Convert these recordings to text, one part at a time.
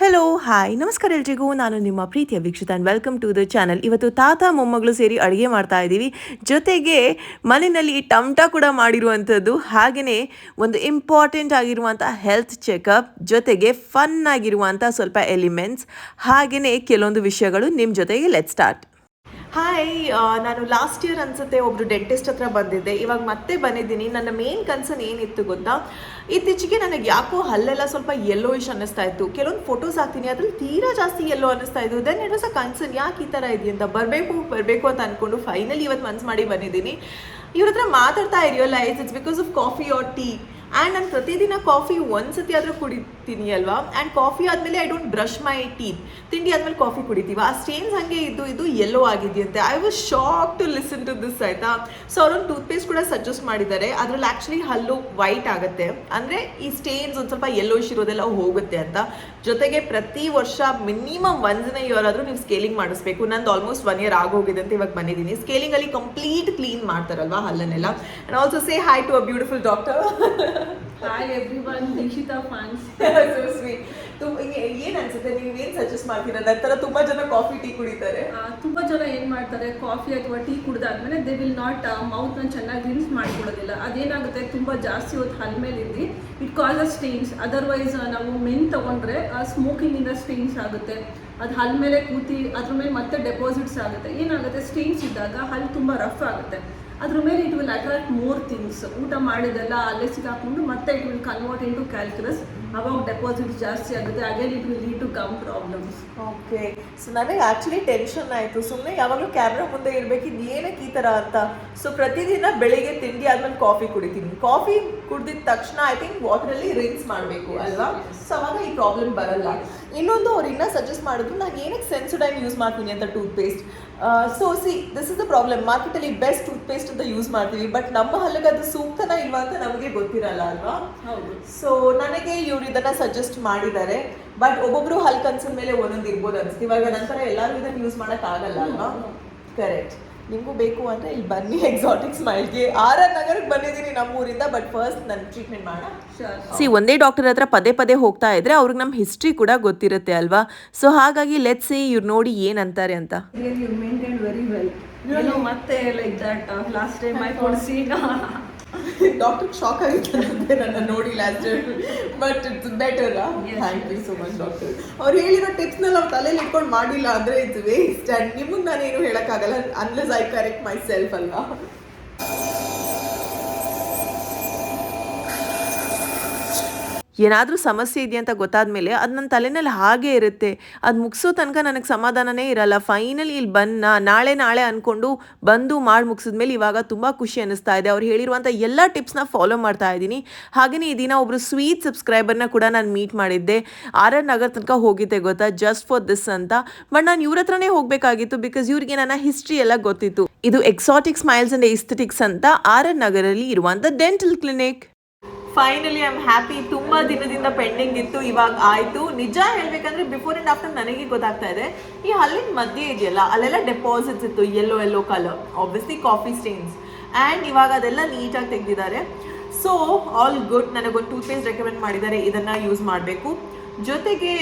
Hello hi ನಮಸ್ಕಾರ ಎಲ್ರಿಗೂ, ನಾನು ನಿಮ್ಮ ಪ್ರೀತಿಯ Veekshita and welcome to the channel. ಇವತ್ತು ತಾತ ಮೊಮ್ಮಗಳು ಸೇರಿ ಅಡುಗೆ ಮಾಡ್ತಾ ಇದ್ದೀವಿ. ಜೊತೆಗೆ ಮನೆಯಲ್ಲಿ ಟಮಟ ಕೂಡ ಮಾಡಿರುವಂಥದ್ದು, ಹಾಗೆಯೇ ಒಂದು ಇಂಪಾರ್ಟೆಂಟ್ ಆಗಿರುವಂಥ ಹೆಲ್ತ್ ಚೆಕಪ್, ಜೊತೆಗೆ ಫನ್ ಆಗಿರುವಂಥ ಸ್ವಲ್ಪ ಎಲಿಮೆಂಟ್ಸ್, ಹಾಗೆಯೇ ಕೆಲವೊಂದು ವಿಷಯಗಳು ನಿಮ್ಮ ಜೊತೆಗೆ. Let start. ಹಾಯ್, ನಾನು ಲಾಸ್ಟ್ ಇಯರ್ ಅನಿಸುತ್ತೆ ಒಬ್ಬರು ಡೆಂಟಿಸ್ಟ್ ಹತ್ರ ಬಂದಿದ್ದೆ. ಇವಾಗ ಮತ್ತೆ ಬಂದಿದ್ದೀನಿ. ನನ್ನ ಮೇನ್ ಕನ್ಸರ್ನ್ ಏನಿತ್ತು ಗೊತ್ತಾ, ಇತ್ತೀಚೆಗೆ ನನಗೆ ಯಾಕೋ ಹಲ್ಲೆಲ್ಲ ಸ್ವಲ್ಪ ಯೆಲ್ಲೋಯಿಶ್ ಅನ್ನಿಸ್ತಾ ಇತ್ತು. ಕೆಲವೊಂದು ಫೋಟೋಸ್ ಹಾಕ್ತೀನಿ, ಅದ್ರಲ್ಲಿ ತೀರಾ ಜಾಸ್ತಿ ಯೆಲ್ಲೋ ಅನ್ನಿಸ್ತಾ ಇತ್ತು. Then it was a concern, ಯಾಕೆ ಈ ಥರ ಇದೆಯಂತ ಬರಬೇಕು ಅಂತ ಅಂದ್ಕೊಂಡು ಫೈನಲಿ ಇವತ್ತು ಮನ್ಸು ಮಾಡಿ ಬಂದಿದ್ದೀನಿ. ಇವ್ರ ಹತ್ರ ಮಾತಾಡ್ತಾ realise it's because of coffee or tea. And ನಾನು ಪ್ರತಿದಿನ ಕಾಫಿ ಒಂದ್ಸತಿ ಆದರೂ ಕುಡಿತೀನಿ ಅಲ್ವಾ. ಆ್ಯಂಡ್ ಕಾಫಿ ಆದಮೇಲೆ I don't brush my teeth. ತಿಂಡಿ ಆದಮೇಲೆ ಕಾಫಿ ಕುಡಿತೀವಿ, ಆ ಸ್ಟೇನ್ಸ್ ಹಾಗೆ ಇದು ಯೆಲ್ಲೋ ಆಗಿದೆಯಂತೆ. I was shock to listen to this, ಆಯಿತಾ. ಸೊ ಅವರೊಂದು ಟೂತ್ಪೇಸ್ಟ್ ಕೂಡ ಸಜೆಸ್ಟ್ ಮಾಡಿದ್ದಾರೆ. ಅದರಲ್ಲಿ ಆ್ಯಕ್ಚುಲಿ ಹಲ್ಲು ವೈಟ್ ಆಗುತ್ತೆ, ಅಂದರೆ ಈ ಸ್ಟೇನ್ಸ್ ಒಂದು ಸ್ವಲ್ಪ ಯೆಲ್ಲೋಯಿಶ್ ಇರೋದೆಲ್ಲ ಹೋಗುತ್ತೆ ಅಂತ. ಜೊತೆಗೆ ಪ್ರತಿ ವರ್ಷ ಮಿನಿಮಮ್ 1 ಇಯರ್ ಆದರೂ ನೀವು ಸ್ಕೇಲಿಂಗ್ ಮಾಡಿಸ್ಬೇಕು. ನಂದು ಆಲ್ಮೋಸ್ಟ್ 1 ಇಯರ್ ಆಗೋಗಿದೆ ಅಂತ ಇವಾಗ ಬಂದಿದ್ದೀನಿ. ಸ್ಕೇಲಿಂಗಲ್ಲಿ ಕಂಪ್ಲೀಟ್ ಕ್ಲೀನ್ ಮಾಡ್ತಾರಲ್ವಾ ಹಲ್ಲನ್ನೆಲ್ಲ. And also say hi to a beautiful doctor. Hi everyone, Dikshita fans. So sweet. ಏನು ಅನ್ಸುತ್ತೆ, ನೀವು ಏನು ಸಜೆಸ್ಟ್ ಮಾಡ್ತೀರಾ? ನಂತರ ತುಂಬಾ ಜನ ಕಾಫಿ ಟೀ ಕುಡಿತಾರೆ. ತುಂಬಾ ಜನ ಏನ್ ಮಾಡ್ತಾರೆ, ಕಾಫಿ ಅಥವಾ ಟೀ ಕುಡಿದಾದ್ಮೇಲೆ ದೇ ವಿಲ್ ನಾಟ್ ಮೌತ್ ನ ಚೆನ್ನಾಗಿ ರಿನ್ಸ್ ಮಾಡ್ಕೊಡೋದಿಲ್ಲ. ಅದೇನಾಗುತ್ತೆ, ತುಂಬಾ ಜಾಸ್ತಿ ಹೊತ್ತು ಹಲ್ ಮೇಲೆ ಇದ್ದು ಇಟ್ ಕಾಸಸ್ ಸ್ಟೇನ್ಸ್. ಅದರ್ವೈಸ್ ನಾವು ಮೆನ್ ತಗೊಂಡ್ರೆ ಸ್ಮೋಕಿಂಗ್ ಇಂದ ಸ್ಟೇನ್ಸ್ ಆಗುತ್ತೆ. ಅದು ಹಲ್ ಮೇಲೆ ಕೂತಿ ಅದ್ರ ಮೇಲೆ ಮತ್ತೆ ಡೆಪಾಸಿಟ್ಸ್ ಆಗುತ್ತೆ. ಏನಾಗುತ್ತೆ, ಸ್ಟೇನ್ಸ್ ಇದ್ದಾಗ ಹಲ್ ತುಂಬಾ ರಫ್ ಆಗುತ್ತೆ. ಅದ್ರ ಮೇಲೆ it will attract more things. ಊಟ ಮಾಡಿದೆಲ್ಲ ಅಲ್ಲೇ ಸಿಗಾಕೊಂಡು ಮತ್ತೆ it will convert into calculus. ಅವಾಗ ಡೆಪಾಸಿಟ್ಸ್ ಜಾಸ್ತಿ ಆಗುತ್ತೆ. Again it will lead to gum problems. Okay, so ನನಗೆ ಆ್ಯಕ್ಚುಲಿ ಟೆನ್ಷನ್ ಆಯಿತು. ಸುಮ್ಮನೆ ಯಾವಾಗಲೂ ಕ್ಯಾಮ್ರಾ ಮುಂದೆ ಇರಬೇಕಿದ್ದು ಏನಕ್ಕೆ ಈ ಥರ ಅಂತ. ಸೊ ಪ್ರತಿದಿನ ಬೆಳಿಗ್ಗೆ ತಿಂಡಿ ಆದ್ಮೇಲೆ ಕಾಫಿ ಕುಡಿತೀನಿ. ಕಾಫಿ ಕುಡಿದಿದ ತಕ್ಷಣ ಐ ಥಿಂಕ್ ವಾಟರಲ್ಲಿ ರಿನ್ಸ್ ಮಾಡಬೇಕು ಅಲ್ವಾ. ಸೊ ಅವಾಗ ಈ ಪ್ರಾಬ್ಲಮ್ ಬರಲ್ಲ. ಇನ್ನೊಂದು ಅವ್ರು ಇನ್ನೂ ಸಜೆಸ್ಟ್ ಮಾಡಿದ್ರು, ನಾನು ಏನಕ್ಕೆ ಸೆನ್ಸೊಡೈನ್ ಯೂಸ್ ಮಾಡ್ತೀನಿ ಅಂತ toothpaste. So this is the problem. ಮಾರ್ಕೆಟಲ್ಲಿ ಬೆಸ್ಟ್ ಟೂತ್ಪೇಸ್ಟ್ ಅಂತ ಯೂಸ್ ಮಾಡ್ತೀವಿ, ಬಟ್ ನಮ್ಮ ಹಲ್ಲಿಗೆ ಅದು ಸೂಕ್ತನ ಇಲ್ವಾ ಅಂತ ನಮಗೆ ಗೊತ್ತಿರಲ್ಲ ಅಲ್ವಾ. ಹೌದು. ಸೊ ನನಗೆ ಇವ್ರು ಇದನ್ನ ಸಜೆಸ್ಟ್ ಮಾಡಿದ್ದಾರೆ. ಬಟ್ ಒಬ್ಬೊಬ್ರು ಹಲ್ ಕನ್ಸನ್ ಮೇಲೆ ಒಂದೊಂದು ಇರ್ಬೋದು ಅನ್ಸುತ್ತೆ. ಇವಾಗ ನಂತರ ಎಲ್ಲರೂ ಇದನ್ನು ಯೂಸ್ ಮಾಡಕ್ ಆಗಲ್ಲ ಅಲ್ವಾ. ಕರೆಕ್ಟ್. ನಿಮಗೂ ಬೇಕು ಅಂದ್ರೆ ಇಲ್ಲಿ ಬನ್ನಿ, ಎಕ್ಸಾಟಿಕ್ ಸ್ಮೈಲ್ಗೆ RR ನಗರಕ್ಕೆ ಬಂದಿದ್ದೀನಿ ನಮ್ಮೂರಿಂದ. ಬಟ್ ಫಸ್ಟ್ ನನ್ನ ಟ್ರೀಟ್ಮೆಂಟ್ ಮಾಡೋಣ. ಒಂದೇ ಡಾಕ್ಟರ್ ಹತ್ರ ಪದೇ ಹೋಗ್ತಾ ಇದ್ರೆ ಅವ್ರಿಗೆ ನಮ್ಮ ಹಿಸ್ಟ್ರಿ ಕೂಡ ಗೊತ್ತಿರುತ್ತೆ ಅಲ್ವಾ. ಸೊ ಹಾಗಾಗಿ ಲೆಟ್ಸ್ ಸಿ ಇವ್ರು ನೋಡಿ ಏನಂತಾರೆ ಅಂತ. You maintain very well. ಮತ್ತೆ like that last time I could see doctor shock ಆಗಿತ್ತು ನನ್ನ ನೋಡಿ last time, but it's better. Thank you so much doctor. ಅವ್ರು ಹೇಳಿರೋ ಟಿಪ್ಸ್ನ ನಾವು ತಲೆಯಲ್ಲಿ ಇಟ್ಕೊಂಡು ಮಾಡಿಲ್ಲ ಅಂದರೆ ಇಟ್ಸ್ ವೇಸ್ಟ್. ಆ್ಯಂಡ್ ನಿಮಗೆ ನಾನೇನು ಹೇಳೋಕ್ಕಾಗಲ್ಲ unless I correct my self ಅಲ್ವಾ. ಏನಾದರೂ ಸಮಸ್ಯೆ ಇದೆಯಂತ ಗೊತ್ತಾದ್ಮೇಲೆ ಅದು ನನ್ನ ತಲೆನಲ್ಲಿ ಹಾಗೇ ಇರುತ್ತೆ. ಅದು ಮುಗಿಸೋ ತನಕ ನನಗೆ ಸಮಾಧಾನನೇ ಇರಲ್ಲ. ಫೈನಲಿ ಇಲ್ಲಿ ನಾಳೆ ಅಂದ್ಕೊಂಡು ಬಂದು ಮಾಡಿ ಮುಗಿಸಿದ್ಮೇಲೆ ಇವಾಗ ತುಂಬ ಖುಷಿ ಅನ್ನಿಸ್ತಾ ಇದೆ. ಅವ್ರು ಹೇಳಿರುವಂಥ ಎಲ್ಲ ಟಿಪ್ಸ್ನ ಫಾಲೋ ಮಾಡ್ತಾ ಇದ್ದೀನಿ. ಹಾಗೆಯೇ ಈ ದಿನ ಒಬ್ಬರು ಸ್ವೀಟ್ ಸಬ್ಸ್ಕ್ರೈಬರ್ನ ಕೂಡ ನಾನು ಮೀಟ್ ಮಾಡಿದ್ದೆ. RR ನಗರ ತನಕ ಹೋಗಿದ್ದೆ ಗೊತ್ತಾ, ಜಸ್ಟ್ ಫಾರ್ ದಿಸ್ ಅಂತ. ಬಟ್ ನಾನು ಇವ್ರ ಹತ್ರನೇ ಹೋಗಬೇಕಾಗಿತ್ತು, ಬಿಕಾಸ್ ಇವ್ರಿಗೆ ನನ್ನ ಹಿಸ್ಟ್ರಿ ಎಲ್ಲ ಗೊತ್ತಿತ್ತು. ಇದು ಎಕ್ಸಾಟಿಕ್ ಸ್ಮೈಲ್ಸ್ ಆ್ಯಂಡ್ ಎಸ್ಥೆಟಿಕ್ಸ್ ಅಂತ RR ನಗರಲ್ಲಿ ಇರುವಂಥ dental clinic. Finally I am happy. ತುಂಬ ದಿನದಿಂದ ಪೆಂಡಿಂಗ್ ಇತ್ತು, ಇವಾಗ ಆಯಿತು. ನಿಜ ಹೇಳಬೇಕಂದ್ರೆ ಬಿಫೋರ್ ಆ್ಯಂಡ್ ಆಫ್ಟರ್ ನನಗೆ ಗೊತ್ತಾಗ್ತಾ ಇದೆ. ಈ ಹಲ್ಲಿನ ಮಧ್ಯೆ ಇದೆಯಲ್ಲ, ಅಲ್ಲೆಲ್ಲ ಡೆಪಾಸಿಟ್ಸ್ ಇತ್ತು, yellow colour, obviously coffee stains. And ಇವಾಗ ಅದೆಲ್ಲ ನೀಟಾಗಿ ತೆಗೆದಿದ್ದಾರೆ. So all good. ನನಗೊಂದು ಟೂತ್ಪೇಸ್ಟ್ ರೆಕಮೆಂಡ್ ಮಾಡಿದ್ದಾರೆ, ಇದನ್ನು ಯೂಸ್ ಮಾಡಬೇಕು. ಜೊತೆಗೆ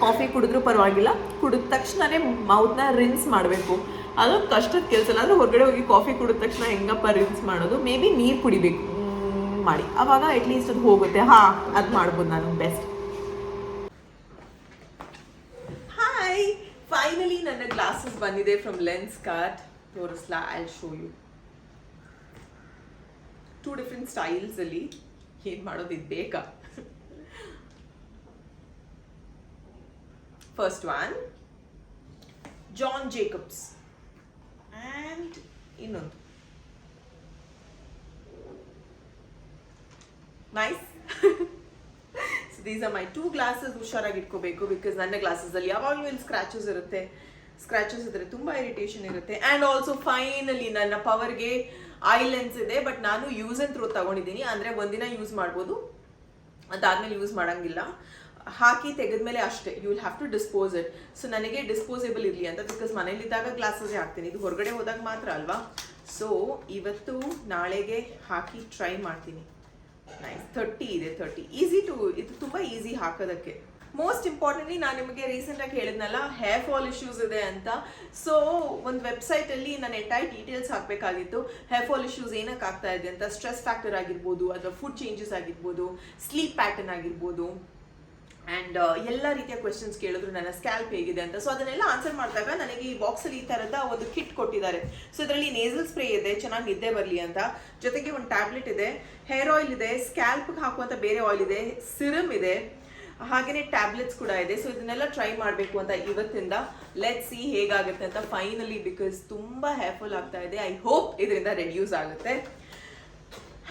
ಕಾಫಿ ಕುಡಿದ್ರೂ ಪರವಾಗಿಲ್ಲ, ಕುಡಿದ ತಕ್ಷಣವೇ ಮೌತ್ನ ರಿನ್ಸ್ ಮಾಡಬೇಕು. ಅದು ಕಷ್ಟದ ಕೆಲಸ. ಅಂದರೆ ಹೊರಗಡೆ ಹೋಗಿ ಕಾಫಿ ಕುಡಿದ ತಕ್ಷಣ ಹೆಂಗಪ್ಪ ರಿನ್ಸ್ ಮಾಡೋದು, ಮೇ ಬಿ ನೀರು ಕುಡಿಬೇಕು ಮಾಡಿ, ಅವಾಗ ಅಟ್ಲೀಸ್ಟ್ ಅದು ಹೋಗುತ್ತೆ. ಅದು ಮಾಡ್ಬೋದು ನಾನು ಬೆಸ್ಟ್. ಹಾಯ್, ಫೈನಲಿ ನನ್ನ ಗ್ಲಾಸಸ್ ಬಂದಿದೆ ಫ್ರಮ್ ಲೆನ್ಸ್ಕಾರ್ಟ್. ತೋರಿಸ್ಲಾ? I show you 2 different styles ಅಲ್ಲಿ. ಏನು ಮಾಡೋದು, ಇದು ಬೇಕಾ? First one John Jacobs and ಇನ್ನೊಂದು nice. So these are my 2 glasses. ಹುಷಾರಾಗಿ ಇಟ್ಕೋಬೇಕು, ಬಿಕಾಸ್ ನನ್ನ ಗ್ಲಾಸಸಲ್ಲಿ ಯಾವಾಗಲೂ ಇಲ್ಲಿ ಸ್ಕ್ರ್ಯಾಚಸ್ ಇದ್ರೆ ತುಂಬ ಇರಿಟೇಷನ್ ಇರುತ್ತೆ. ಆ್ಯಂಡ್ ಆಲ್ಸೋ ಫೈನಲಿ ನನ್ನ ಪವರ್ಗೆ ಐ ಲೆನ್ಸ್ ಇದೆ, ಬಟ್ ನಾನು ಯೂಸ್ ಆ್ಯಂಡ್ ಥ್ರೋ ತಗೊಂಡಿದ್ದೀನಿ. ಅಂದರೆ ಒಂದಿನ ಯೂಸ್ ಮಾಡ್ಬೋದು, ಅದಾದ್ಮೇಲೆ ಯೂಸ್ ಮಾಡೋಂಗಿಲ್ಲ. ಹಾಕಿ ತೆಗೆದ್ಮೇಲೆ ಅಷ್ಟೇ, you will have to dispose it. So ನನಗೆ ಡಿಸ್ಪೋಸೇಬಲ್ ಇರಲಿ ಅಂತ, ಬಿಕಾಸ್ ಮನೇಲಿದ್ದಾಗ ಗ್ಲಾಸಸ್ಸೇ ಹಾಕ್ತೀನಿ, ಇದು ಹೊರಗಡೆ ಹೋದಾಗ ಮಾತ್ರ ಅಲ್ವಾ. ಸೊ ಇವತ್ತು ನಾಳೆಗೆ ಹಾಕಿ ಟ್ರೈ ಮಾಡ್ತೀನಿ. ನೈಸ್. 30 ಇದೆ. 30 ಈಸಿ ಟು, ಇದು ತುಂಬ ಈಸಿ ಹಾಕೋದಕ್ಕೆ. ಮೋಸ್ಟ್ ಇಂಪಾರ್ಟೆಂಟ್ಲಿ ನಾನು ನಿಮಗೆ ರೀಸೆಂಟಾಗಿ ಹೇಳಿದ್ನಲ್ಲ ಹೇರ್ ಫಾಲ್ ಇಶ್ಯೂಸ್ ಇದೆ ಅಂತ. ಸೊ ಒಂದು ವೆಬ್ಸೈಟಲ್ಲಿ ನಾನು ಎಂಟೈರ್ ಡೀಟೇಲ್ಸ್ ಹಾಕಬೇಕಾಗಿತ್ತು. ಹೇರ್ ಫಾಲ್ ಇಶ್ಯೂಸ್ ಏನಕ್ಕೆ ಆಗ್ತಾ ಇದೆ ಅಂತ, ಸ್ಟ್ರೆಸ್ ಫ್ಯಾಕ್ಟರ್ ಆಗಿರ್ಬೋದು, ಅಥವಾ ಫುಡ್ ಚೇಂಜಸ್ ಆಗಿರ್ಬೋದು, ಸ್ಲೀಪ್ ಪ್ಯಾಟರ್ನ್ ಆಗಿರ್ಬೋದು, ಆ್ಯಂಡ್ ಎಲ್ಲ ರೀತಿಯ ಕ್ವೆಶನ್ಸ್ ಕೇಳಿದ್ರು. ನನ್ನ ಸ್ಕ್ಯಾಲ್ಪ್ ಹೇಗಿದೆ ಅಂತ. ಸೊ ಅದನ್ನೆಲ್ಲ ಆನ್ಸರ್ ಮಾಡಿದಾಗ ನನಗೆ ಈ ಬಾಕ್ಸಲ್ಲಿ ಈ ಥರದ ಒಂದು ಕಿಟ್ ಕೊಟ್ಟಿದ್ದಾರೆ. ಸೊ ಇದರಲ್ಲಿ ನೇಸಲ್ ಸ್ಪ್ರೇ ಇದೆ, ಚೆನ್ನಾಗಿ ನಿದ್ದೆ ಬರಲಿ ಅಂತ. ಜೊತೆಗೆ ಒಂದು ಟ್ಯಾಬ್ಲೆಟ್ ಇದೆ, ಹೇರ್ ಆಯಿಲ್ ಇದೆ, ಸ್ಕ್ಯಾಲ್ಪ್ಗೆ ಹಾಕುವಂಥ ಬೇರೆ ಆಯಿಲ್ ಇದೆ, ಸಿರಮ್ ಇದೆ, ಹಾಗೆಯೇ ಟ್ಯಾಬ್ಲೆಟ್ಸ್ ಕೂಡ ಇದೆ. ಸೊ ಇದನ್ನೆಲ್ಲ ಟ್ರೈ ಮಾಡಬೇಕು ಅಂತ ಇವತ್ತಿಂದ. ಲೆಟ್ ಸಿ ಹೇಗಾಗುತ್ತೆ ಅಂತ ಫೈನಲಿ, ಬಿಕಾಸ್ ತುಂಬ ಹೇರ್ ಫಾಲ್ ಆಗ್ತಾ ಇದೆ. ಐ ಹೋಪ್ ಇದರಿಂದ ರೆಡ್ಯೂಸ್ ಆಗುತ್ತೆ.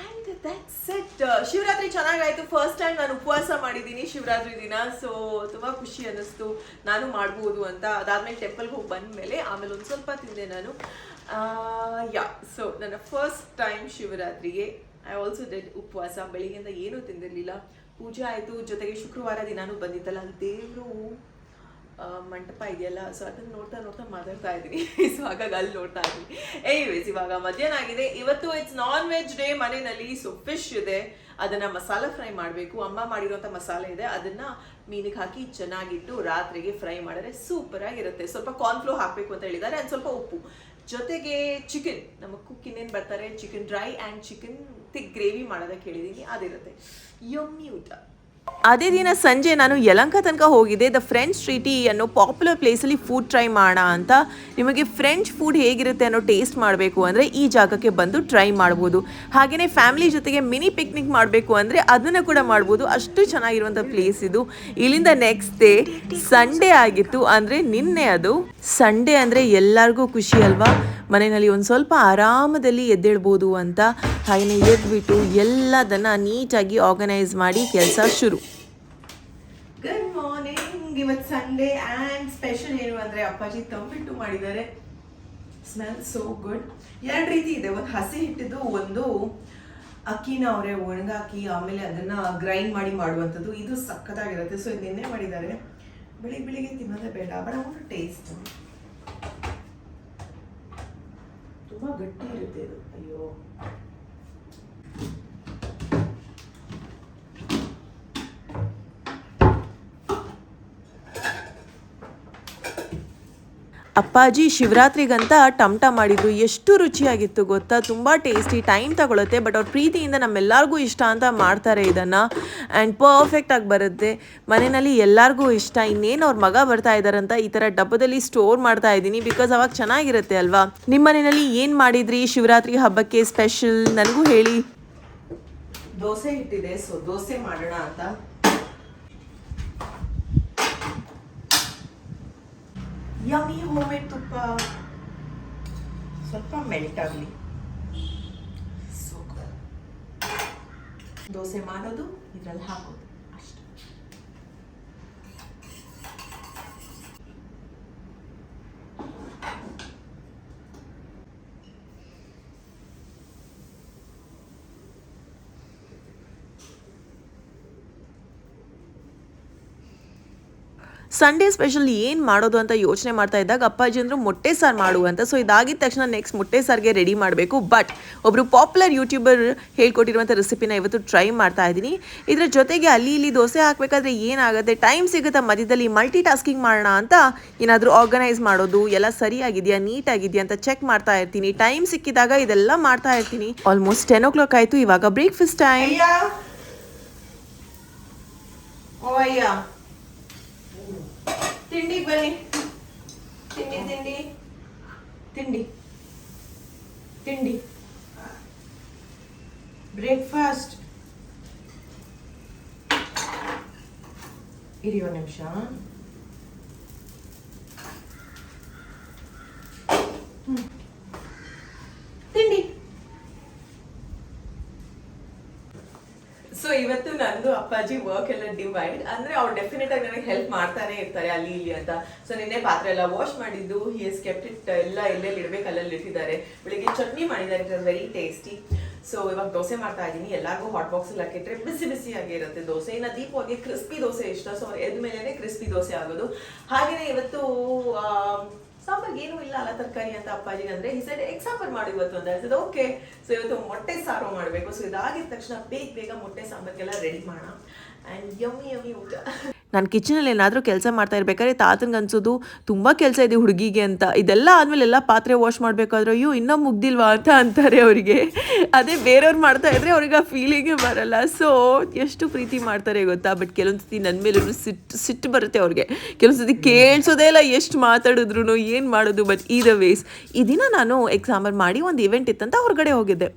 And that's it. ಶಿವರಾತ್ರಿ ಚೆನ್ನಾಗಾಯಿತು. ಫಸ್ಟ್ ಟೈಮ್ ನಾನು ಉಪವಾಸ ಮಾಡಿದ್ದೀನಿ ಶಿವರಾತ್ರಿ ದಿನ. ಸೊ ತುಂಬ ಖುಷಿ ಅನ್ನಿಸ್ತು ನಾನು ಮಾಡ್ಬೋದು ಅಂತ. ಅದಾದಮೇಲೆ ಟೆಂಪಲ್ಗೆ ಹೋಗಿ ಬಂದಮೇಲೆ ಆಮೇಲೆ ಒಂದು ಸ್ವಲ್ಪ ತಿಂದೆ ನಾನು. ಸೊ ನನ್ನ ಫಸ್ಟ್ ಟೈಮ್ ಶಿವರಾತ್ರಿಗೆ ಐ ಆಲ್ಸೋ ಡೆಡ್ ಉಪವಾಸ. ಬೆಳಿಗ್ಗೆಯಿಂದ ಏನೂ ತಿಂದಿರಲಿಲ್ಲ. ಪೂಜೆ ಆಯಿತು, ಜೊತೆಗೆ ಶುಕ್ರವಾರ ದಿನಾನು ಬಂದಿತ್ತಲ್ಲ, ಅಲ್ಲಿ ದೇವರು ಮಂಟಪ ಇದೆಯಲ್ಲ, ಸೊ ಅದನ್ನು ನೋಡ್ತಾ ನೋಡ್ತಾ ಮಾತಾಡ್ತಾ ಇದ್ದೀನಿ. ಸೊ ಹಾಗಾಗಿ ಅಲ್ಲಿ ನೋಡ್ತಾ ಇದ್ದೀನಿ. ಎನಿವೇಸ್, ಇವಾಗ ಮಧ್ಯಾಹ್ನ ಆಗಿದೆ. ಇವತ್ತು ಇಟ್ಸ್ ನಾನ್ ವೆಜ್ ಡೇ ಮನೆಯಲ್ಲಿ. ಸೊ ಫಿಶ್ ಇದೆ, ಅದನ್ನು ಮಸಾಲ ಫ್ರೈ ಮಾಡಬೇಕು. ಅಮ್ಮ ಮಾಡಿರೋಂಥ ಮಸಾಲೆ ಇದೆ, ಅದನ್ನು ಮೀನಿಗೆ ಹಾಕಿ ಚೆನ್ನಾಗಿಟ್ಟು ರಾತ್ರಿಗೆ ಫ್ರೈ ಮಾಡಿದ್ರೆ ಸೂಪರಾಗಿರುತ್ತೆ. ಸ್ವಲ್ಪ ಕಾರ್ನ್ಫ್ಲೋರ್ ಹಾಕಬೇಕು ಅಂತ ಹೇಳಿದ್ದಾರೆ, ಅದು ಸ್ವಲ್ಪ ಉಪ್ಪು, ಜೊತೆಗೆ ಚಿಕನ್. ನಮ್ಮ ಕುಕ್ ಇನ್ನೇನು ಬರ್ತಾರೆ, chicken dry and chicken thick gravy ಮಾಡೋದಕ್ಕೆ ಹೇಳಿದ್ದೀನಿ, ಅದಿರುತ್ತೆ. ಯಮ್ಮಿ ಊಟ. ಅದೇ ದಿನ ಸಂಜೆ ನಾನು ಯಲಹಂಕ ತನಕ ಹೋಗಿದ್ದೆ. ದ ಫ್ರೆಂಚ್ ಸ್ಟ್ರೀಟಿ ಅನ್ನೋ ಪಾಪ್ಯುಲರ್ ಪ್ಲೇಸಲ್ಲಿ ಫುಡ್ ಟ್ರೈ ಮಾಡೋಣ ಅಂತ. ನಿಮಗೆ ಫ್ರೆಂಚ್ ಫುಡ್ ಹೇಗಿರುತ್ತೆ ಅನ್ನೋ ಟೇಸ್ಟ್ ಮಾಡಬೇಕು ಅಂದರೆ ಈ ಜಾಗಕ್ಕೆ ಬಂದು ಟ್ರೈ ಮಾಡ್ಬೋದು. ಹಾಗೆಯೇ ಫ್ಯಾಮಿಲಿ ಜೊತೆಗೆ ಮಿನಿ ಪಿಕ್ನಿಕ್ ಮಾಡಬೇಕು ಅಂದರೆ ಅದನ್ನು ಕೂಡ ಮಾಡ್ಬೋದು. ಅಷ್ಟು ಚೆನ್ನಾಗಿರುವಂಥ ಪ್ಲೇಸ್ ಇದು. ಇಲ್ಲಿಂದ ನೆಕ್ಸ್ಟ್ ಡೇ ಸಂಡೇ ಆಗಿತ್ತು, ಅಂದರೆ ನಿನ್ನೆ. ಅದು ಸಂಡೇ ಅಂದರೆ ಎಲ್ಲರಿಗೂ ಖುಷಿ ಅಲ್ವಾ, ಮನೆಯಲ್ಲಿ ಒಂದು ಸ್ವಲ್ಪ ಆರಾಮದಲ್ಲಿ ಎದ್ದೇಳ್ಬೋದು ಅಂತ. ಹಾಗೆಯೇ ಎದ್ಬಿಟ್ಟು ಎಲ್ಲದನ್ನು ನೀಟಾಗಿ ಆರ್ಗನೈಸ್ ಮಾಡಿ ಕೆಲಸ ಶುರು. Good morning. ಇವತ್ತು ಸಂಡೇ ಆ್ಯಂಡ್ ಸ್ಪೆಷಲ್ ಏನು ಅಂದರೆ ಅಪ್ಪಾಜಿ ತಂಬಿಟ್ಟು ಮಾಡಿದ್ದಾರೆ. Smell so good. ಎರಡು ರೀತಿ ಇದೆ, ಒಂದು ಹಸಿ ಹಿಟ್ಟಿದ್ದು, ಒಂದು ಅಕ್ಕಿನ ಅವರೇ ಒಣಗಾಕಿ ಆಮೇಲೆ ಅದನ್ನು ಗ್ರೈಂಡ್ ಮಾಡಿ ಮಾಡುವಂಥದ್ದು. ಇದು ಸಕ್ಕತ್ತಾಗಿರುತ್ತೆ. ಸೊ ಇದು ನಿನ್ನೆ ಮಾಡಿದ್ದಾರೆ. ಬೆಳಿಗ್ಗೆ ತಿನ್ನೋದೇ ಬೇಡ, ಬಟ್ ಅವನು ಟೇಸ್ಟ್ ತುಂಬ ಗಟ್ಟಿ ಇರುತ್ತೆ ಇದು. ಅಯ್ಯೋ, ಅಪ್ಪಾಜಿ ಶಿವರಾತ್ರಿಗಂತ ಟಮಟ ಮಾಡಿದ್ರು. ಎಷ್ಟು ರುಚಿಯಾಗಿತ್ತು ಗೊತ್ತಾ, ತುಂಬ ಟೇಸ್ಟಿ. ಟೈಮ್ ತಗೊಳುತ್ತೆ, ಬಟ್ ಅವ್ರ ಪ್ರೀತಿಯಿಂದ ನಮ್ಮೆಲ್ಲರಿಗೂ ಇಷ್ಟ ಅಂತ ಮಾಡ್ತಾರೆ ಇದನ್ನು. ಆ್ಯಂಡ್ ಪರ್ಫೆಕ್ಟಾಗಿ ಬರುತ್ತೆ. ಮನೆಯಲ್ಲಿ ಎಲ್ಲರಿಗೂ ಇಷ್ಟ. ಇನ್ನೇನು ಅವ್ರ ಮಗ ಬರ್ತಾ ಇದ್ದಾರಂತ ಈ ಥರ ಡಬ್ಬದಲ್ಲಿ ಸ್ಟೋರ್ ಮಾಡ್ತಾ ಇದ್ದೀನಿ, ಬಿಕಾಸ್ ಅವಾಗ ಚೆನ್ನಾಗಿರುತ್ತೆ ಅಲ್ವಾ. ನಿಮ್ಮ ಮನೆಯಲ್ಲಿ ಏನು ಮಾಡಿದ್ರಿ ಶಿವರಾತ್ರಿ ಹಬ್ಬಕ್ಕೆ ಸ್ಪೆಷಲ್ ನನಗೂ ಹೇಳಿ. ದೋಸೆ ಹಿಟ್ಟಿದೆ, ಸೊ ದೋಸೆ ಮಾಡೋಣ ಅಂತ. ಯಮ್ಮಿ ಹೋಮ್ಮೇಡ್ ತುಪ್ಪ ಸ್ವಲ್ಪ ಮೆಲ್ಟ್ ಆಗಲಿ. ದೋಸೆ ಮಾಡೋದು, ಇದರಲ್ಲಿ ಹಾಕೋದು ಅಷ್ಟೇ. ಸಂಡೇ ಸ್ಪೆಷಲ್ ಏನು ಮಾಡೋದು ಅಂತ ಯೋಚನೆ ಮಾಡ್ತಾ ಇದ್ದಾಗ ಅಪ್ಪಾಜಿ ಅಂದರು ಮೊಟ್ಟೆ ಸಾರು ಮಾಡುವಂತ. ಸೊ ಇದಾಗಿದ ತಕ್ಷಣ ನೆಕ್ಸ್ಟ್ ಮೊಟ್ಟೆ ಸಾರಿಗೆ ರೆಡಿ ಮಾಡಬೇಕು. ಬಟ್ ಒಬ್ಬರು ಪಾಪ್ಯುಲರ್ ಯೂಟ್ಯೂಬರ್ ಹೇಳ್ಕೊಟ್ಟಿರುವಂಥ ರೆಸಿಪಿನ ಇವತ್ತು ಟ್ರೈ ಮಾಡ್ತಾ ಇದ್ದೀನಿ. ಇದರ ಜೊತೆಗೆ ಅಲ್ಲಿ ಇಲ್ಲಿ ದೋಸೆ ಹಾಕಬೇಕಾದ್ರೆ ಏನಾಗುತ್ತೆ, ಟೈಮ್ ಸಿಗುತ್ತಾ ಮಧ್ಯದಲ್ಲಿ ಮಲ್ಟಿ ಟಾಸ್ಕಿಂಗ್ ಮಾಡೋಣ ಅಂತ ಏನಾದರೂ ಆರ್ಗನೈಸ್ ಮಾಡೋದು, ಎಲ್ಲ ಸರಿಯಾಗಿದೆಯಾ ನೀಟಾಗಿದೆಯಾ ಅಂತ ಚೆಕ್ ಮಾಡ್ತಾ ಇರ್ತೀನಿ. ಟೈಮ್ ಸಿಕ್ಕಿದಾಗ ಇದೆಲ್ಲ ಮಾಡ್ತಾ ಇರ್ತೀನಿ. ಆಲ್ಮೋಸ್ಟ್ 10 o'clock ಆಯಿತು. ಇವಾಗ ಬ್ರೇಕ್ಫಾಸ್ಟ್ ಟೈಮ್. ತಿಂಡಿ ಬನ್ನಿ, ತಿಂಡಿ ತಿಂಡಿ ತಿಂಡಿ ತಿಂಡಿ ಬ್ರೇಕ್ಫಾಸ್ಟ್. ಇರಿ ಒಂದು ನಿಮಿಷ. ತಿಂಡಿ. ಸೊ ಇವತ್ತು ನಂದು ಅಪ್ಪಾಜಿ ವರ್ಕ್ ಎಲ್ಲ ಡಿವೈಡ್. ಅಂದ್ರೆ ಅವ್ರು ಡೆಫಿನೆಟ್ ಆಗಿ ನನಗೆ ಹೆಲ್ಪ್ ಮಾಡ್ತಾನೆ ಇರ್ತಾರೆ ಅಲ್ಲಿ ಇಲ್ಲಿ ಅಂತ. ಸೊ ನಿನ್ನೆ ಪಾತ್ರೆ ಎಲ್ಲ ವಾಶ್ ಮಾಡಿದ್ದು, ಹಿ ಹಸ್ ಕೆಪ್ಟ್ ಇಟ್ ಎಲ್ಲ ಎಲ್ಲೆಲ್ಲಿ ಇಡ್ಬೇಕು ಅಲ್ಲೆಲ್ಲಿ ಇಟ್ಟಿದ್ದಾರೆ. ಬೆಳಿಗ್ಗೆ ಚಟ್ನಿ ಮಾಡಿದ್ದಾರೆ, it was very tasty. So ಇವಾಗ ದೋಸೆ ಮಾಡ್ತಾ ಇದ್ದೀನಿ. ಎಲ್ಲರಿಗೂ ಹಾಟ್ ಬಾಕ್ಸಲ್ಲಿ ಹಾಕಿಟ್ರೆ ಬಿಸಿ ಬಿಸಿಯಾಗಿ ಇರುತ್ತೆ ದೋಸೆ. ಇನ್ನು ದೀಪವಾಗಿ ಕ್ರಿಸ್ಪಿ ದೋಸೆ ಇಷ್ಟ, ಸೊ ಅವ್ರು ಎದ್ದ ಮೇಲೇ ಕ್ರಿಸ್ಪಿ ದೋಸೆ ಆಗೋದು. ಹಾಗೆಯೇ ಇವತ್ತು ಸಾಂಬಾರ್ಗೆ ಏನೂ ಇಲ್ಲ ಅಲ್ಲ ತರಕಾರಿ ಅಂತ ಅಪ್ಪಾಜಿಗೆ ಅಂದರೆ ಈ ಸೈಡ್ ಎಗ್ ಸಾಂಬಾರು ಮಾಡಿ ಇವತ್ತು ಅಂತ ಹೇಳ್ತಿದ್ದೆ. ಓಕೆ, ಸೊ ಇವತ್ತು ಮೊಟ್ಟೆ ಸಾರು ಮಾಡಬೇಕು. ಸೊ ಇದಾಗಿದ ತಕ್ಷಣ ಬೇಗ ಮೊಟ್ಟೆ ಸಾಂಬಾರಿಗೆಲ್ಲ ರೆಡಿ ಮಾಡೋಣ. ಆ್ಯಂಡ್ ಯಮ್ಮಿ ಯಮ್ಮಿ ಊಟ. ನಾನು ಕಿಚನಲ್ಲಿ ಏನಾದರೂ ಕೆಲಸ ಮಾಡ್ತಾ ಇರ್ಬೇಕಾದ್ರೆ ತಾತನಿಗೆ ಅನ್ಸೋದು ತುಂಬ ಕೆಲಸ ಇದೆ ಹುಡುಗಿಗೆ ಅಂತ. ಇದೆಲ್ಲ ಆದಮೇಲೆ ಎಲ್ಲ ಪಾತ್ರೆ ವಾಶ್ ಮಾಡಬೇಕಾದ್ರೆ ಅಯ್ಯೋ ಇನ್ನೂ ಮುಗ್ದಿಲ್ವಾ ಅಂತ ಅಂತಾರೆ ಅವರಿಗೆ. ಅದೇ ಬೇರೆಯವ್ರು ಮಾಡ್ತಾ ಇದ್ರೆ ಅವ್ರಿಗೆ ಆ ಫೀಲಿಂಗೇ ಬರಲ್ಲ. ಸೊ ಎಷ್ಟು ಪ್ರೀತಿ ಮಾಡ್ತಾರೆ ಗೊತ್ತಾ. ಬಟ್ ಕೆಲವೊಂದು ಸತಿ ನನ್ನ ಮೇಲೂ ಸಿಟ್ಟು ಬರುತ್ತೆ ಅವ್ರಿಗೆ. ಕೆಲವೊಂದು ಸತಿ ಕೇಳಿಸೋದೇ ಇಲ್ಲ ಎಷ್ಟು ಮಾತಾಡಿದ್ರು ಏನು ಮಾಡೋದು. ಬಟ್ ಈದ ವೇಸ್ ಈ ದಿನ ನಾನು ಎಗ್ ಸಾಂಬಾರು ಮಾಡಿ ಒಂದು ಇವೆಂಟ್ ಇತ್ತಂತ ಹೊರಗಡೆ ಹೋಗಿದ್ದೆ.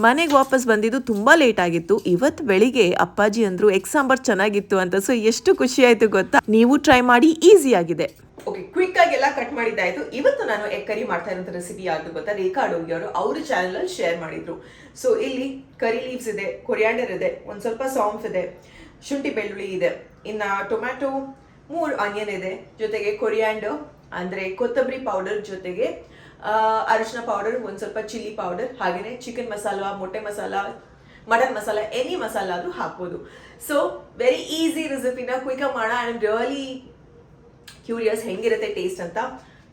ಮನೆಗೆ ವಾಪಸ್ ಬಂದಿದ್ದು ತುಂಬ ಲೇಟ್ ಆಗಿತ್ತು. ಇವತ್ತು ಬೆಳಿಗ್ಗೆ ಅಪ್ಪಾಜಿ ಅಂದರು ಎಗ್ ಸಾಂಬಾರು ಚೆನ್ನಾಗಿತ್ತು ಅಂತ. ಸೊ ಎಷ್ಟು ಖುಷಿ ಆಯಿತು ಗೊತ್ತಾ. ನೀವು ಟ್ರೈ ಮಾಡಿ, ಈಸಿ ಆಗಿದೆ. ಓಕೆ, ಕ್ವಿಕ್ ಆಗಿ ಎಲ್ಲ ಕಟ್ ಮಾಡಿದ್ದಾಯ್ತು. ಇವತ್ತು ನಾನು ಎಗ್ ಕರಿ ಮಾಡ್ತಾ ಇರೋಂಥ ರೆಸಿಪಿ ಯಾವುದು ಗೊತ್ತಾ, ರೇಖಾ ಅಡುಗೆ ಅವರು ಅವ್ರ ಚಾನಲಲ್ಲಿ ಶೇರ್ ಮಾಡಿದ್ರು. ಸೊ ಇಲ್ಲಿ ಕರಿ ಲೀವ್ಸ್ ಇದೆ, ಕೊರಿಯಾಂಡರ್ ಇದೆ, ಒಂದು ಸ್ವಲ್ಪ ಸಾಂಫ್ ಇದೆ, ಶುಂಠಿ ಬೆಳ್ಳುಳ್ಳಿ ಇದೆ, ಇನ್ನು ಟೊಮ್ಯಾಟೊ 3 ಆನಿಯನ್ ಇದೆ, ಜೊತೆಗೆ ಕೊರಿಯಾಂಡರ್ ಅಂದರೆ ಕೊತ್ತಂಬರಿ ಪೌಡರ್, ಜೊತೆಗೆ ಅರಿಶಿನ ಪೌಡರ್, ಒಂದು ಸ್ವಲ್ಪ ಚಿಲ್ಲಿ ಪೌಡರ್, ಹಾಗೆಯೇ ಚಿಕನ್ ಮಸಾಲ, ಮೊಟ್ಟೆ ಮಸಾಲ, ಮಟನ್ ಮಸಾಲ, ಎನಿ ಮಸಾಲ ಆದರೂ ಹಾಕ್ಬೋದು. ಸೊ ವೆರಿ ಈಸಿ ರೆಸಿಪಿನ ಕ್ವಿಕಾಗಿ ಮಾಡೋಣ. ಆ್ಯಂಡ್ ರಿಯಲಿ ಕ್ಯೂರಿಯಸ್ ಹೆಂಗಿರುತ್ತೆ ಟೇಸ್ಟ್ ಅಂತ.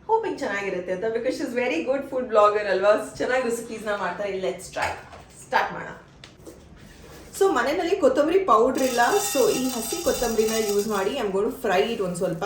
ಹೋಪಿಂಗ್ ಚೆನ್ನಾಗಿರುತ್ತೆ ಅಂತ, because is very good food blogger ಅಲ್ವಾ. ಚೆನ್ನಾಗಿ ರೆಸಿಪೀಸ್ನ ಮಾಡ್ತಾರೆ. ಲೆಟ್ಸ್ ಟ್ರೈ, ಸ್ಟಾರ್ಟ್ ಮಾಡೋಣ. ಸೊ ಮನೆಯಲ್ಲಿ ಕೊತ್ತಂಬರಿ ಪೌಡ್ರ್ ಇಲ್ಲ, ಸೊ ಈ ಹಸಿ ಕೊತ್ತಂಬರಿನ ಯೂಸ್ ಮಾಡಿ I am going to fry it ಒಂದು ಸ್ವಲ್ಪ.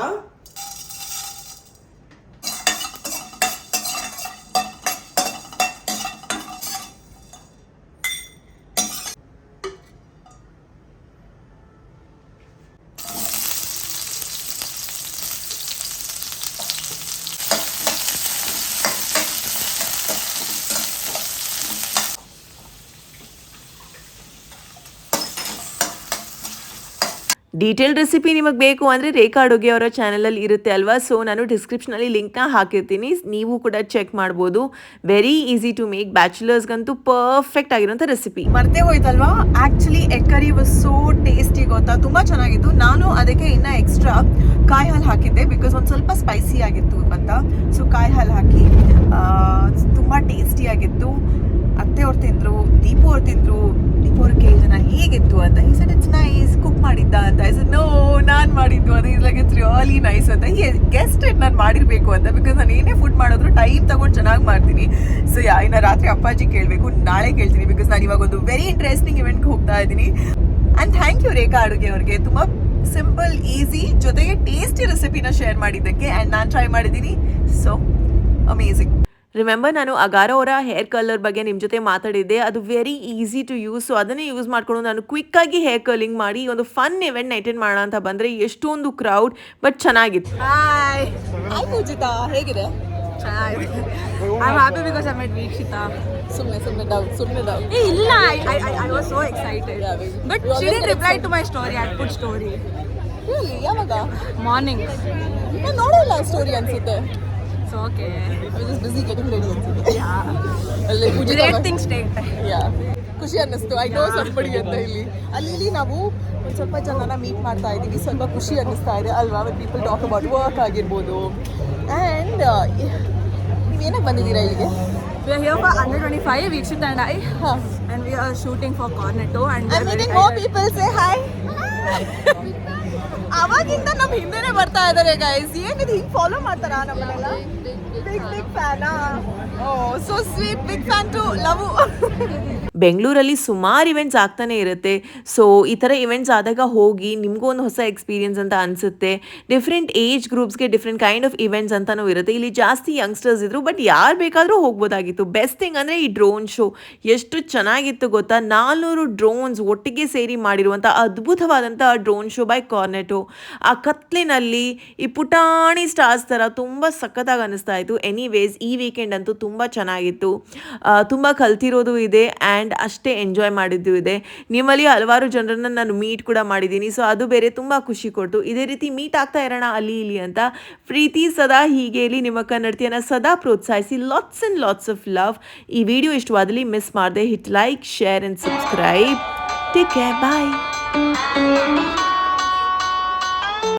ಡೀಟೇಲ್ ರೆಸಿಪಿ ನಿಮಗೆ ಬೇಕು ಅಂದರೆ ರೇಖಾ ಅಡುಗೆ ಅವರ ಚಾನಲಲ್ಲಿ ಇರುತ್ತೆ ಅಲ್ವಾ. ಸೊ ನಾನು ಡಿಸ್ಕ್ರಿಪ್ಷನಲ್ಲಿ ಲಿಂಕ್ನ ಹಾಕಿರ್ತೀನಿ, ನೀವು ಕೂಡ ಚೆಕ್ ಮಾಡ್ಬೋದು. ವೆರಿ ಈಸಿ ಟು ಮೇಕ್, ಬ್ಯಾಚುಲರ್ಸ್ಗಂತೂ ಪರ್ಫೆಕ್ಟ್ ಆಗಿರೋಂಥ ರೆಸಿಪಿ. ಮರ್ತೇ ಹೋಯ್ತಲ್ವಾ, actually egg curry was so tasty ಗೊತ್ತಾ, ತುಂಬ ಚೆನ್ನಾಗಿತ್ತು. ನಾನು ಅದಕ್ಕೆ ಇನ್ನೂ ಎಕ್ಸ್ಟ್ರಾ ಕಾಯಿ ಹಾಲು ಹಾಕಿದ್ದೆ, ಬಿಕಾಸ್ ಒಂದು ಸ್ವಲ್ಪ ಸ್ಪೈಸಿ ಆಗಿತ್ತು ಅಂತ. ಸೊ ಕಾಯಿ ಹಾಲು ಹಾಕಿ ತುಂಬ ಟೇಸ್ಟಿಯಾಗಿತ್ತು. ಅತ್ತೆ ಅವ್ರು ತಿಂದರು, ದೀಪು ಅವ್ರು ತಿಂದರು. ದೀಪು ಅವ್ರು ಕೇಳಿದ ಹೇಗಿತ್ತು ಅಂತ. He said it's nice, cook ಮಾಡಿದ್ದ ಅಂತ. ಐ ಸೆಡ್ ನೋ, ನಾನು ಮಾಡಿದ್ದು ಅದು. Is like it's really nice ಅಂತ. ಗೆಸ್ಟ್ ನಾನು ಮಾಡಿರಬೇಕು ಅಂತ, ಬಿಕಾಸ್ ನಾನು ಏನೇ ಫುಡ್ ಮಾಡಿದ್ರು ಟೈಮ್ ತಗೊಂಡು ಚೆನ್ನಾಗಿ ಮಾಡ್ತೀನಿ. ಸೊ ಇನ್ನು ರಾತ್ರಿ ಅಪ್ಪಾಜಿ ಕೇಳಬೇಕು, ನಾಳೆ ಕೇಳ್ತೀನಿ, ಬಿಕಾಸ್ ನಾನು ಇವಾಗ ಒಂದು ವೆರಿ ಇಂಟ್ರೆಸ್ಟಿಂಗ್ ಇವೆಂಟ್ಗೆ ಹೋಗ್ತಾ ಇದ್ದೀನಿ. ಆ್ಯಂಡ್ ಥ್ಯಾಂಕ್ ಯು ರೇಖಾ ಅಡುಗೆ ಅವ್ರಿಗೆ, ತುಂಬ ಸಿಂಪಲ್, ಈಸಿ, ಜೊತೆಗೆ ಟೇಸ್ಟಿ ರೆಸಿಪಿನ ಶೇರ್ ಮಾಡಿದ್ದಕ್ಕೆ. ಆ್ಯಂಡ್ ನಾನು ಟ್ರೈ ಮಾಡಿದ್ದೀನಿ. So amazing. ರಿಮೆಂಬರ್, ನಾನು ಅಗಾರೋ ಅವರ ಹೇರ್ ಕಲರ್ ಬಗ್ಗೆ ನಿಮ್ಮ ಜೊತೆ ಮಾತಾಡಿದ್ದೆ. ಅದು very easy to use. So ಅದನ್ನೇ ಯೂಸ್ ಮಾಡಿಕೊಂಡು ನಾನು ಕ್ವಿಕ್ಕಾಗಿ ಹೇರ್ ಕರ್ಲಿಂಗ್ ಮಾಡಿ ಒಂದು ಫನ್ ಇವೆಂಟ್ ಅಟೆಂಡ್ ಮಾಡೋಣ ಅಂತ ಬಂದರೆ ಎಷ್ಟೊಂದು ಕ್ರೌಡ್, ಬಟ್ ಚೆನ್ನಾಗಿತ್ತು. ಹಾಯ್ ಪೂಜಿತಾ, ಹೇಗಿದೆ? ಚೆನ್ನಾಗಿದೆ. I'm happy because I met Veekshita. ಸುಮ್ಮನೆ ಡೌಟ್. Hey, ಇಲ್ಲ, I was so excited. But she didn't reply to my story. I put story. Really? ಯಾವಾಗ? Morning. ನಾನು ನೋಡಿಲ್ಲ ಸ್ಟೋರಿ ಅನ್ಸುತ್ತೆ. It's okay. I was just busy getting ready ಅನ್ಸುತ್ತೆ. Yeah. Great things take time. Yeah. ಖುಷಿ ಅನ್ನಿಸ್ತು. I know somebody ಅಂತ. ಇಲ್ಲಿ ನಾವು ಒಂದು ಸ್ವಲ್ಪ ಜನನ ಮೀಟ್ ಮಾಡ್ತಾ ಇದ್ದೀವಿ. ಸ್ವಲ್ಪ ಖುಷಿ ಅನ್ನಿಸ್ತಾ ಇದೆ ಅಲ್ವಾ. When people talk about work ಆಗಿರ್ಬೋದು. ಆ್ಯಂಡ್ ನೀವೇನಕ್ಕೆ ಬಂದಿದ್ದೀರಾ ಇಲ್ಲಿಗೆ? We are here for under 25, Veekshita and I. And we are shooting for Cornetto. And I'm meeting more people. Say hi. ಅವಾಗಿಂದ ನಮ್ಮ ಹಿಂದೆನೇ ಬರ್ತಾ ಇದ್ದಾರೆ ಗೈಸ್. ಏನಿದೆ, ಹಿಂಗೆ ಫಾಲೋ ಮಾಡ್ತಾರಾ ನಮ್ಮನ್ನೆಲ್ಲ? ಬಿಗ್ ಫ್ಯಾನಾ? Oh so sweet, big fan too, love. ಬೆಂಗಳೂರಲ್ಲಿ ಸುಮಾರು ಇವೆಂಟ್ಸ್ ಆಗ್ತಾನೆ ಇರುತ್ತೆ. ಸೊ ಈ ಥರ ಇವೆಂಟ್ಸ್ ಆದಾಗ ಹೋಗಿ ನಿಮಗೂ ಒಂದು ಹೊಸ ಎಕ್ಸ್ಪೀರಿಯನ್ಸ್ ಅಂತ ಅನಿಸುತ್ತೆ. ಡಿಫ್ರೆಂಟ್ ಏಜ್ ಗ್ರೂಪ್ಸ್ಗೆ ಡಿಫ್ರೆಂಟ್ ಕೈಂಡ್ ಆಫ್ ಇವೆಂಟ್ಸ್ ಅಂತಲೂ ಇರುತ್ತೆ. ಇಲ್ಲಿ ಜಾಸ್ತಿ ಯಂಗ್ಸ್ಟರ್ಸ್ ಇದ್ರು, ಬಟ್ ಯಾರು ಬೇಕಾದರೂ ಹೋಗ್ಬೋದಾಗಿತ್ತು. ಬೆಸ್ಟ್ ಥಿಂಗ್ ಅಂದರೆ ಈ ಡ್ರೋನ್ ಶೋ ಎಷ್ಟು ಚೆನ್ನಾಗಿತ್ತು ಗೊತ್ತಾ. 400 ಡ್ರೋನ್ಸ್ ಒಟ್ಟಿಗೆ ಸೇರಿ ಮಾಡಿರುವಂಥ ಅದ್ಭುತವಾದಂಥ ಡ್ರೋನ್ ಶೋ ಬೈ ಕಾರ್ನೆಟೋ. ಆ ಕತ್ಲಿನಲ್ಲಿ ಈ ಪುಟಾಣಿ ಸ್ಟಾರ್ಸ್ ಥರ ತುಂಬ ಸಖತ್ತಾಗಿ ಅನ್ನಿಸ್ತಾ ಇತ್ತು. ಎನಿವೇಸ್ ಈ ವೀಕೆಂಡ್ ಅಂತೂ ತುಂಬ ಚೆನ್ನಾಗಿತ್ತು. ತುಂಬ ಕಲ್ತಿರೋದು ಇದೆ ಆ್ಯಂಡ್ ಅಷ್ಟೇ ಎಂಜಾಯ್ ಮಾಡಿದ್ದು ಇದೆ. ನಿಮ್ಮಲ್ಲಿ ಹಲವಾರು ಜನರನ್ನು ನಾನು ಮೀಟ್ ಕೂಡ ಮಾಡಿದ್ದೀನಿ. ಸೊ ಅದು ಬೇರೆ ತುಂಬ ಖುಷಿ ಕೊಟ್ಟು. ಇದೇ ರೀತಿ ಮೀಟ್ ಆಗ್ತಾ ಇರೋಣ ಅಲ್ಲಿ ಇಲ್ಲಿ ಅಂತ. ಪ್ರೀತಿ ಸದಾ ಹೀಗೆ ಇಲ್ಲಿ ನಿಮ್ಮ ಕನ್ನಡತಿಯನ್ನು ಸದಾ ಪ್ರೋತ್ಸಾಹಿಸಿ. Lots and lots of love. ಈ ವಿಡಿಯೋ ಇಷ್ಟವಾದಲ್ಲಿ ಮಿಸ್ ಮಾಡದೆ hit like, share and subscribe. Take care, bye.